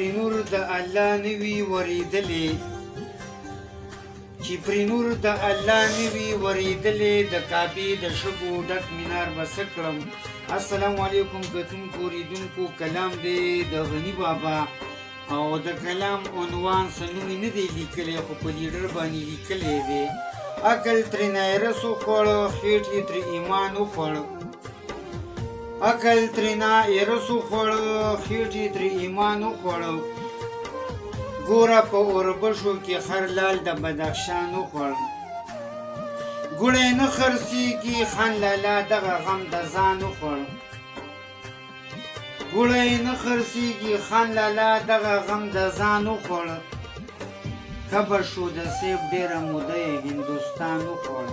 پرې نور د الله نه وي ورېدلې چې پرې نور د الله نه وي ورېدلې د کعبې د شګو ډک مینار به څه کړم. السلام علیکم کتونکو اوریدونکو. کلام دی د غني بابا او د کلام عنوان څه نوم یې نه دی لیکلی خو په لیډر باندې لیکلی دی. عقل ترېنه ایرس وخوړ خېټ یې ترې ایمان وخوړ. عقل ترېنه ایرس وخوړ خېټ یې ترې ایمان وخوړ. ګوره په اوربشو کې خر لال د بدخشان وخوړ. ګوړی نه خرڅېږي خان لالا دغه غم د ځان وخوړ. ګوړی نه خرڅېږي خان لالا دغه غم د ځان وخوړ. کبر شو د سیب ډېره موده یې هندوستان وخوړ.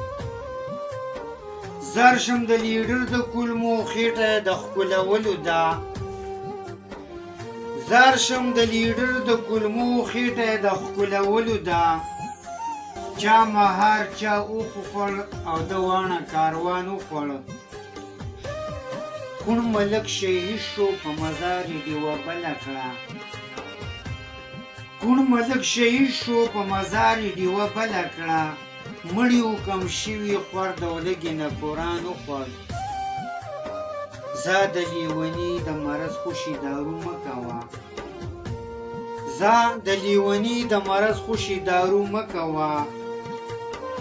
زر شم د لیډر د کولمو خېټه د ښکلولو ده. زر شم د لیډر د کولمو خېټه د ښکلولو ده. چا مهار چا اوښ وخوړ او د واڼه کاروان وخوړ. کوڼ ملک شهید شو په مزار یې ډیوه بله کړه. کوڼ ملک شهید شو په مزار یې ډیوه بله کړه. مړي و کم شوي خور د ولږې نه قرآن وخوړ. ځه د لیوني د مرض خوشي دارو مه کوه. ځه د لیوني د مرض خوشي دارو مه کوه.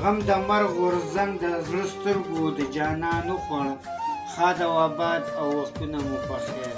غم د مرګ غورځنګ د زړه سترګو د جانان وخوړ. ښاد او آباد او وختونه مو په خیر.